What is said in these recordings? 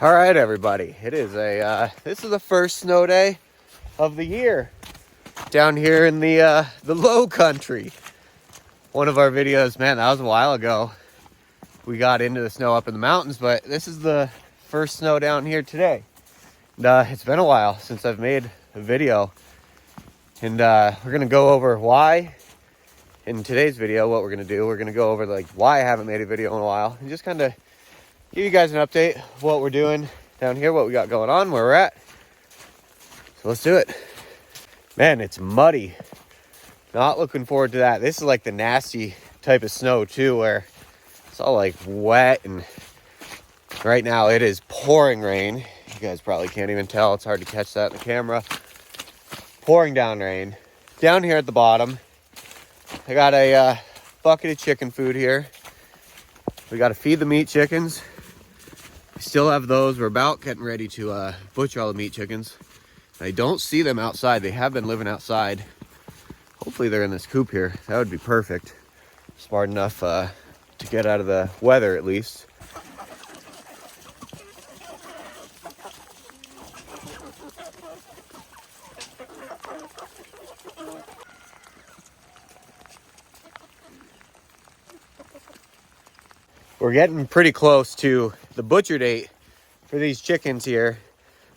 All right, everybody. It is this is the first snow day of the year down here in the low country. One of our videos, man, that was a while ago. We got into the snow up in the mountains, but this is the first snow down here today. And it's been a while since I've made a video. And we're gonna go over why in today's video. What we're gonna do, we're gonna go over like why I haven't made a video in a while, and just kind of give you guys an update of what we're doing down here, what we got going on, where we're at. So let's do it. Man, it's muddy. Not looking forward to that. This is like the nasty type of snow too, where it's all like wet, and right now it is pouring rain. You guys probably can't even tell. It's hard to catch that in the camera. Pouring down rain. Down here at the bottom, I got a bucket of chicken food here. We got to feed the meat chickens. We still have those. We're about getting ready to butcher all the meat chickens. I don't see them outside. They have been living outside. Hopefully they're in this coop here. That would be perfect. Smart enough to get out of the weather at least. We're getting pretty close to the butcher date for these chickens here.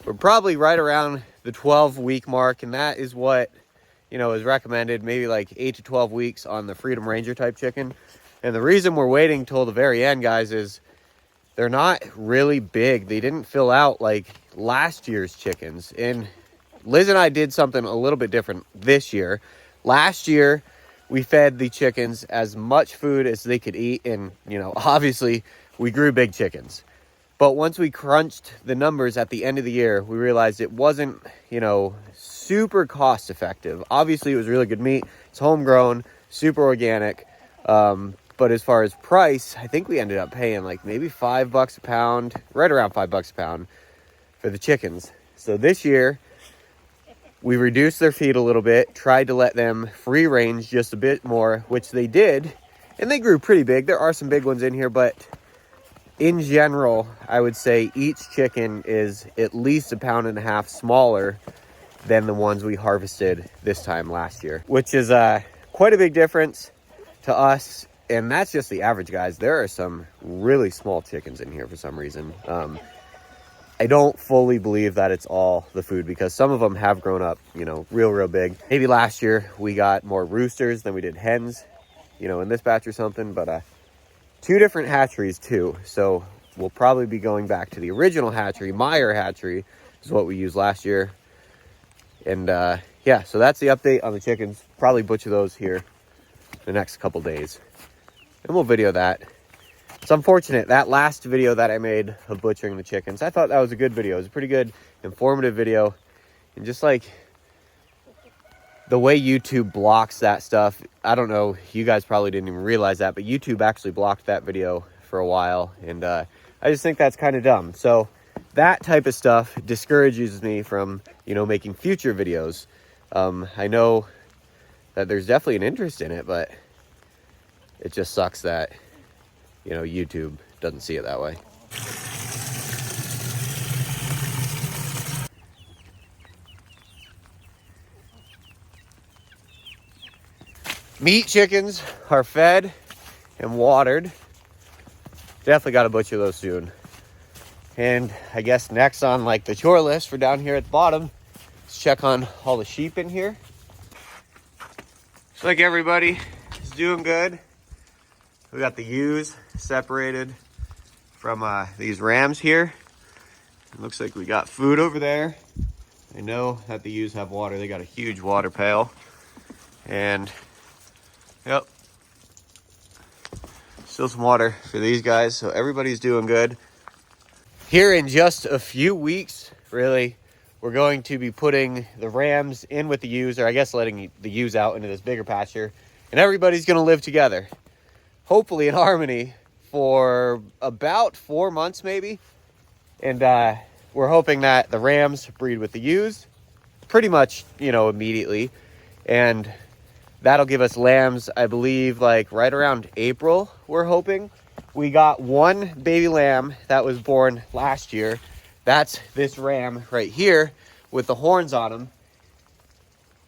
We're probably right around the 12-week mark, and that is what, you know, is recommended, maybe like 8 to 12 weeks on the Freedom Ranger type chicken. And the reason we're waiting till the very end, guys, is they're not really big. They didn't fill out like last year's chickens. And Liz and I did something a little bit different this year. Last year, we fed the chickens as much food as they could eat. And, you know, obviously we grew big chickens. But once we crunched the numbers at the end of the year, we realized it wasn't, you know, super cost effective. Obviously, it was really good meat. It's homegrown, super organic. But as far as price, I think we ended up paying like maybe $5 a pound, right around $5 a pound for the chickens. So this year, we reduced their feed a little bit, tried to let them free range just a bit more, which they did. And they grew pretty big. There are some big ones in here, but in general, I would say each chicken is at least 1.5 pounds smaller than the ones we harvested this time last year, which is quite a big difference to us. And that's just the average, guys. There are some really small chickens in here for some reason. I don't fully believe that it's all the food, because some of them have grown up, you know, real big. Maybe last year we got more roosters than we did hens, you know, in this batch or something. But 2 different hatcheries too. So we'll probably be going back to the original hatchery. Meyer hatchery is what we used last year. And yeah, so that's the update on the chickens. Probably butcher those here the next couple days, and we'll video that. It's unfortunate, that last video that I made of butchering the chickens, I thought that was a good video. It was a pretty good, informative video. And just like the way YouTube blocks that stuff, I don't know, you guys probably didn't even realize that, but YouTube actually blocked that video for a while. And I just think that's kind of dumb. So that type of stuff discourages me from, you know, making future videos. I know that there's definitely an interest in it, but it just sucks that, you know, YouTube doesn't see it that way. Meat chickens are fed and watered. Definitely got to butcher those soon. And I guess next on like the chore list for down here at the bottom, let's check on all the sheep in here. Looks like everybody is doing good. We got the ewes separated from these rams here. It looks like we got food over there. I know that the ewes have water. They got a huge water pail. And yep, still some water for these guys. So everybody's doing good. Here in just a few weeks, really, we're going to be putting the rams in with the ewes, or I guess letting the ewes out into this bigger pasture. And everybody's going to live together, hopefully in harmony, for about 4 months maybe. And we're hoping that the rams breed with the ewes pretty much, you know, immediately. And that'll give us lambs, I believe, like right around April, we're hoping. We got one baby lamb that was born last year. That's this ram right here with the horns on him.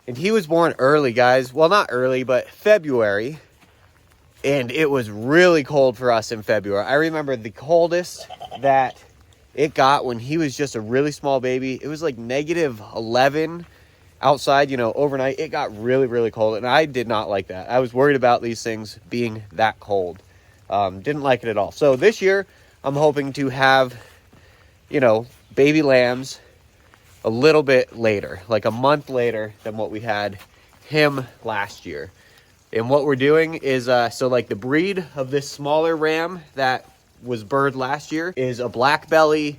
And he was born early, guys. Well, not early, but February. And it was really cold for us in February. I remember the coldest that it got when he was just a really small baby. It was like -11 outside, overnight. It got really, really cold. And I did not like that. I was worried about these things being that cold. Didn't like it at all. So this year, I'm hoping to have, baby lambs a little bit later, like a month later than what we had him last year. And what we're doing is, so like the breed of this smaller ram that was birthed last year is a black belly.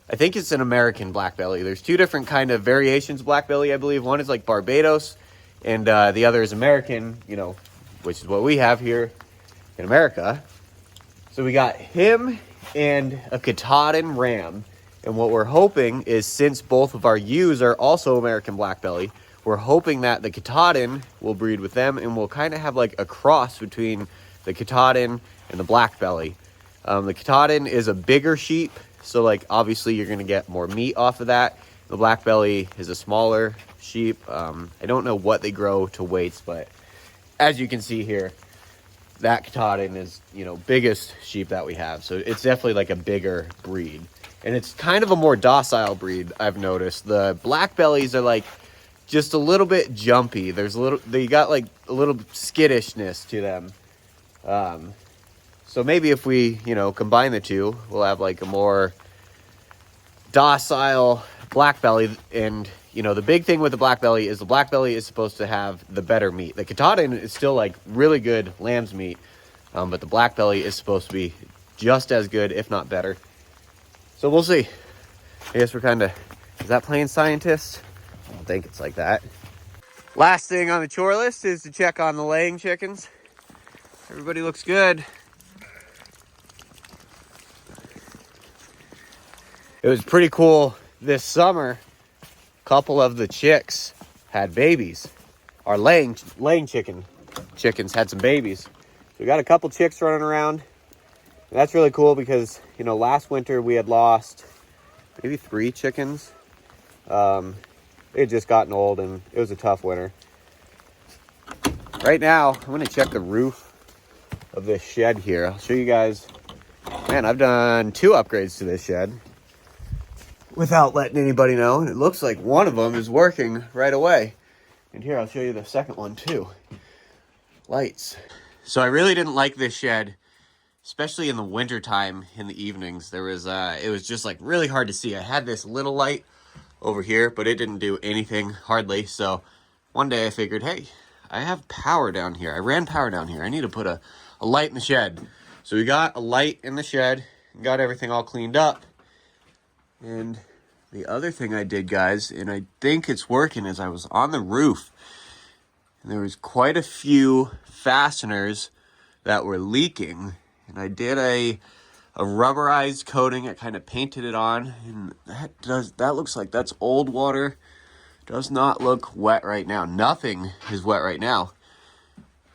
I think it's an American black belly. There's two different kind of variations of black belly, I believe. One is like Barbados, and the other is American, which is what we have here in America. So we got him and a Katahdin ram. And what we're hoping is, since both of our ewes are also American black belly, we're hoping that the Katahdin will breed with them, and we'll kind of have like a cross between the Katahdin and the black belly. The Katahdin is a bigger sheep, so like obviously you're going to get more meat off of that. The black belly is a smaller sheep. I don't know what they grow to weights, but as you can see here, that Katahdin is, biggest sheep that we have. So it's definitely like a bigger breed. And it's kind of a more docile breed, I've noticed. The black bellies are like just a little bit jumpy. They got like a little skittishness to them. So maybe if we, combine the two, we'll have like a more docile black belly. And, the big thing with the black belly is supposed to have the better meat. The Katahdin is still like really good lamb's meat, but the black belly is supposed to be just as good, if not better. So we'll see. I guess we're kind of, is that playing scientist? I don't think it's like that. Last thing on the chore list is to check on the laying chickens. Everybody looks good. It was pretty cool this summer. A couple of the chicks had babies. Our laying chickens had some babies. So we got a couple chicks running around. And that's really cool because, last winter we had lost maybe 3 chickens. They had just gotten old and it was a tough winter. Right now, I'm going to check the roof of this shed here. I'll show you guys. Man, I've done 2 upgrades to this shed without letting anybody know. And it looks like one of them is working right away. And here, I'll show you the second one too. Lights. So I really didn't like this shed, especially in the winter time in the evenings. It was just like really hard to see. I had this little light over here, but it didn't do anything hardly. So one day I figured, hey, I have power down here. I ran power down here. I need to put a light in the shed. So we got a light in the shed and got everything all cleaned up. And the other thing I did, guys, and I think it's working, is I was on the roof and there was quite a few fasteners that were leaking. And I did a rubberized coating. I kind of painted it on, and that looks like that's old water. Does not look wet right now. Nothing is wet right now.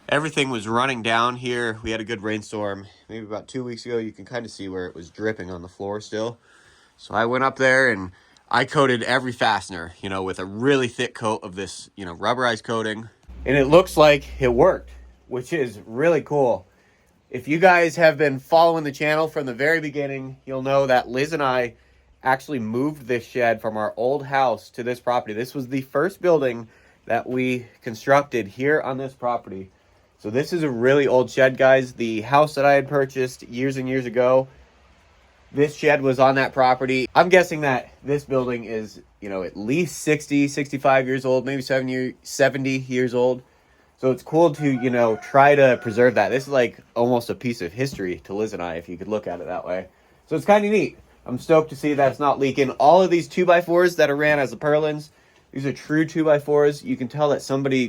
Everything was running down here. We had a good rainstorm maybe about 2 weeks ago. You can kind of see where it was dripping on the floor still. So I went up there and I coated every fastener, with a really thick coat of this, rubberized coating. And it looks like it worked, which is really cool. If you guys have been following the channel from the very beginning, you'll know that Liz and I actually moved this shed from our old house to this property. This was the first building that we constructed here on this property. So this is a really old shed, guys. The house that I had purchased years and years ago, this shed was on that property. I'm guessing that this building is, at least 60, 65 years old, maybe 70 years old. So it's cool to, try to preserve that. This is like almost a piece of history to Liz and I, if you could look at it that way. So it's kind of neat. I'm stoked to see that it's not leaking. All of these 2x4s that are ran as the purlins, these are true 2x4s. You can tell that somebody,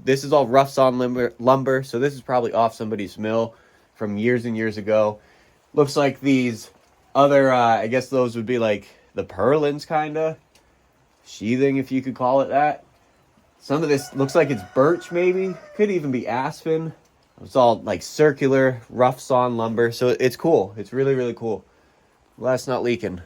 this is all rough sawn lumber. So this is probably off somebody's mill from years and years ago. Looks like these other, I guess those would be like the purlins, kind of. Sheathing, if you could call it that. Some of this looks like it's birch, maybe. Could even be aspen. It's all like circular, rough sawn lumber. So it's cool. It's really, really cool. Well, that's not leaking.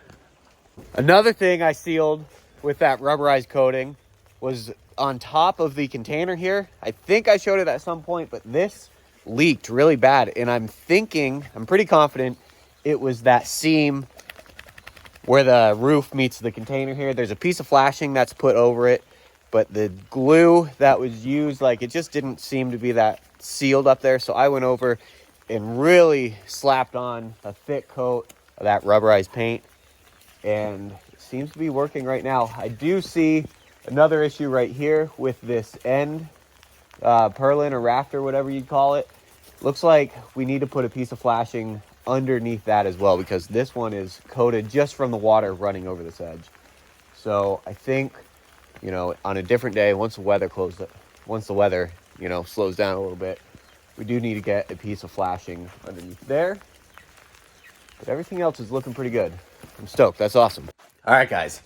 Another thing I sealed with that rubberized coating was on top of the container here. I think I showed it at some point, but this leaked really bad. And I'm pretty confident it was that seam where the roof meets the container here. There's a piece of flashing that's put over it, but the glue that was used, like, it just didn't seem to be that sealed up there. So I went over and really slapped on a thick coat of that rubberized paint, and it seems to be working right now. I do see another issue right here with this end purlin or rafter, whatever you'd call it. Looks like we need to put a piece of flashing underneath that as well, because this one is coated just from the water running over this edge. So I think, you know, on a different day, once the weather you know, slows down a little bit, we do need to get a piece of flashing underneath there. But everything else is looking pretty good. I'm stoked. That's awesome. All right, guys,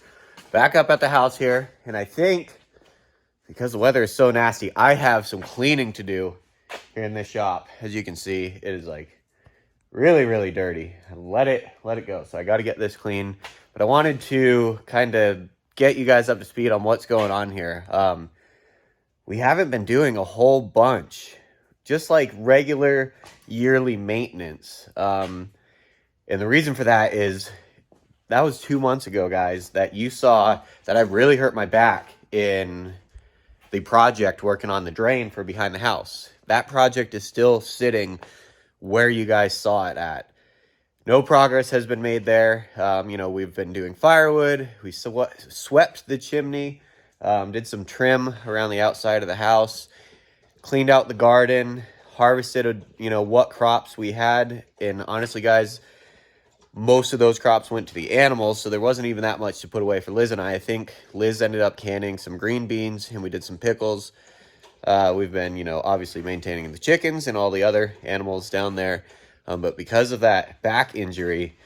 back up at the house here, and I think because the weather is so nasty, I have some cleaning to do here in this shop. As you can see, it is like really, really dirty. Let it go. So I got to get this clean. But I wanted to kind of get you guys up to speed on what's going on here. We haven't been doing a whole bunch, just like regular yearly maintenance. And the reason for that is that was 2 months ago, guys, that you saw that I really hurt my back in the project working on the drain for behind the house. That project is still sitting where you guys saw it at. No progress has been made there. You know, we've been doing firewood. We swept the chimney, did some trim around the outside of the house, cleaned out the garden, harvested, you know, what crops we had. And honestly, guys, most of those crops went to the animals, so there wasn't even that much to put away for Liz and I. I think Liz ended up canning some green beans, and we did some pickles. We've been, you know, obviously maintaining the chickens and all the other animals down there. But because of that back injury,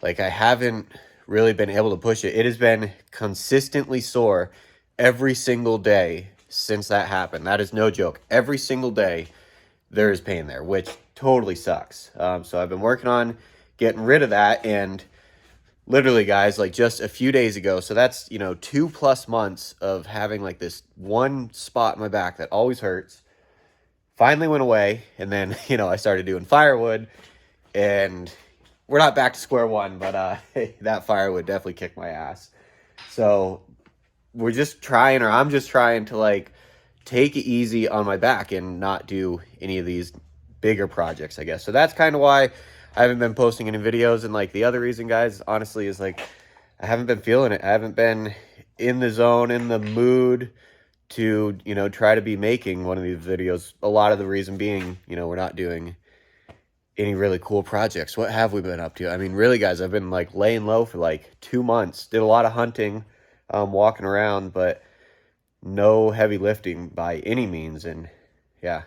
like, I haven't really been able to push it. It has been consistently sore every single day since that happened. That is no joke. Every single day there is pain there, which totally sucks. So I've been working on getting rid of that, and literally, guys, like just a few days ago, so that's, you know, 2+ months of having like this one spot in my back that always hurts, finally went away. And then, you know, I started doing firewood, and we're not back to square one, but that firewood definitely kicked my ass. So we're just trying, or I'm just trying to, like, take it easy on my back and not do any of these bigger projects, I guess. So that's kind of why I haven't been posting any videos. And, like, the other reason, guys, honestly, is, like, I haven't been feeling it. I haven't been in the zone, in the mood to, you know, try to be making one of these videos. A lot of the reason being, you know, we're not doing any really cool projects. What have we been up to? I mean, really, guys, I've been, like, laying low for, like, 2 months. Did a lot of hunting, walking around, but no heavy lifting by any means. And, yeah,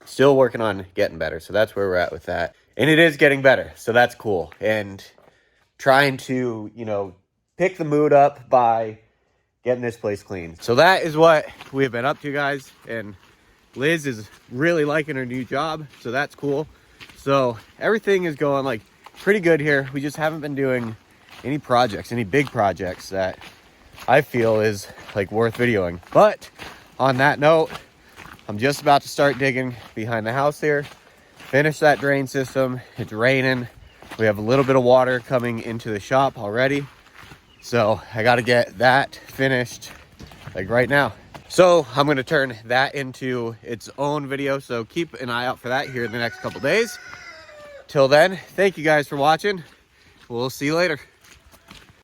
still working on getting better. So that's where we're at with that. And it is getting better, so that's cool. And trying to, you know, pick the mood up by getting this place clean. So that is what we've been up to, guys. And Liz is really liking her new job, so that's cool. So everything is going, like, pretty good here. We just haven't been doing any projects, any big projects that I feel is, like, worth videoing. But on that note, I'm just about to start digging behind the house here. Finish that drain system. It's raining. We have a little bit of water coming into the shop already. So I got to get that finished, like, right now. So I'm going to turn that into its own video. So keep an eye out for that here in the next couple days. Till then, thank you guys for watching. We'll see you later.